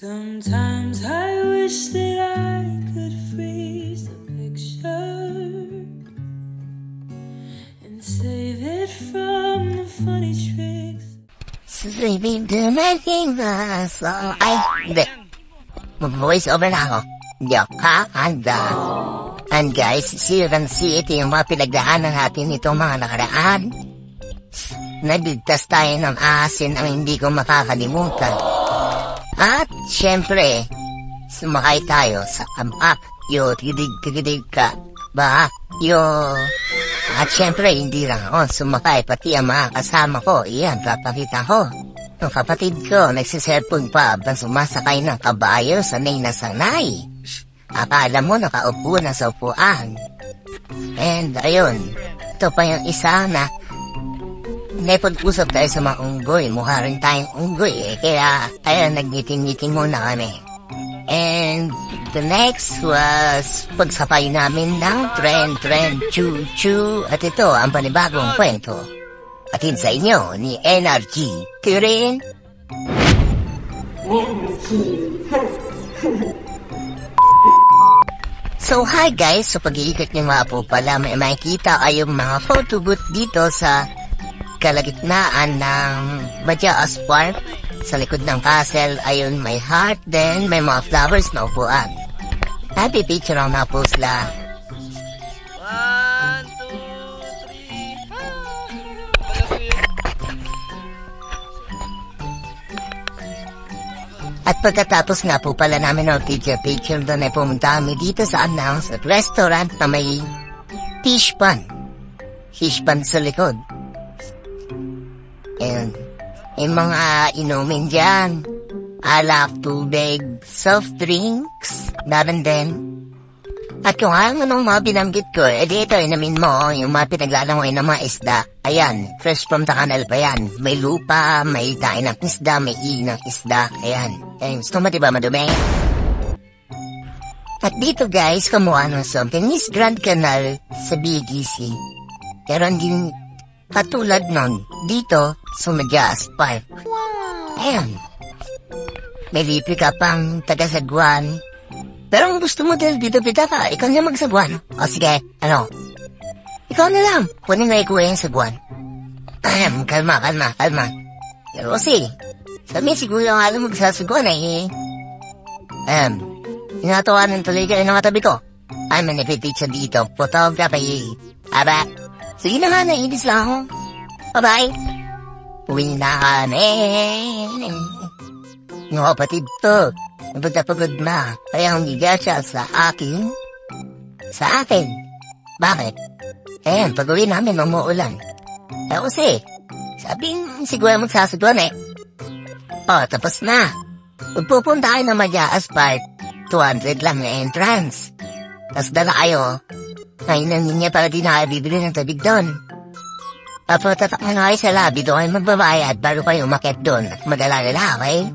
Sometimes I wish that I could freeze the picture and save it from the funny tricks. Sleeping to making the song. Ay, hindi. Mag-voice over na ako. Yok ha, handa. And guys, as you can see, ito yung mga pinagdaanan natin itong mga nakaraan. Nagligtas tayo ng asin ang hindi ko makakalimutan. At, syempre, sumakay tayo sa amak. Yo, tigidig ka. Ba? Yo. At syempre, hindi lang ako sumakay, pati ang mga kasama ko. Iyan, papakita ko. Yung kapatid ko, nagsiselfon pa habang sumasakay ng kabayo, sanay na sanay. Akala mo nakaupo na sa upuan. And, ayun, ito pa yung isa na napag-usap tayo sa mga unggoy. Mukha rin tayong unggoy Kaya, ayun, nag-meeting muna kami. And, the next was pagsakay namin ng tren, choo-choo. At ito, ang panibagong kwento. Atin sa inyo ni NRG. Tirin! So, hi guys! So, pag-iikot nyo nga po pala, may makikita kayong mga photo booth dito sa kalagitnaan ng Majaas Park. Sa likod ng castle, ayun, may heart, then may mga flowers na upuan. Happy picture ang na-post la. 1, 2, 3. At pagkatapos nga po pala namin ng picture doon ay pumunta kami dito sa Announce at restaurant na may fish pan. Fish pan sa likod. And yung mga inumin dyan, alak, tubig, soft drinks, meron din. At kung ano nung mga binanggit ko, dito inamin mo yung mga pinaglalangoy ng mga isda. Ayan, fresh from the canal pa yan. May lupa, may tain ng isda, may iin ng isda. Ayan, gusto mo diba madumi? At dito guys, kumuha ng something is Grand Canal sa BGC. Pero hindi katulad nun, dito sa Majaas Park. Ayan. May lipi ka pang taga-Sagwan. Pero ang gusto mo dahil bida-bida ka, ikaw na mag-Sagwan. O sige, ano? Ikaw na lang, kunin na ikuha yung Sagwan. Kalma. Pero kasi, sabi siguro yung alam magsasagwan eh. Tinatawanan tuloy kayo ng mga tabi ko. Ay, manipipicture dito, photography. Aba, sige na nga, nainis lang ako. Bye-bye. Uwi na kami. Yung kapatid to, napagod na, kaya humiga siya sa akin. Sa akin? Bakit? Ayan, pag-uwi namin, umuulan. Kasi, sabing siguro magsasagwan eh. O, tapos na. Pupunta kayo ng Majaas Park, 200 lang na entrance. Tapos dala kayo, ngayon niya para di nakabibili ng tabig doon. Tapos tatakman kayo sa lobby doon kayo magbabayad bago kayo umakyat doon at madala-dala, okay?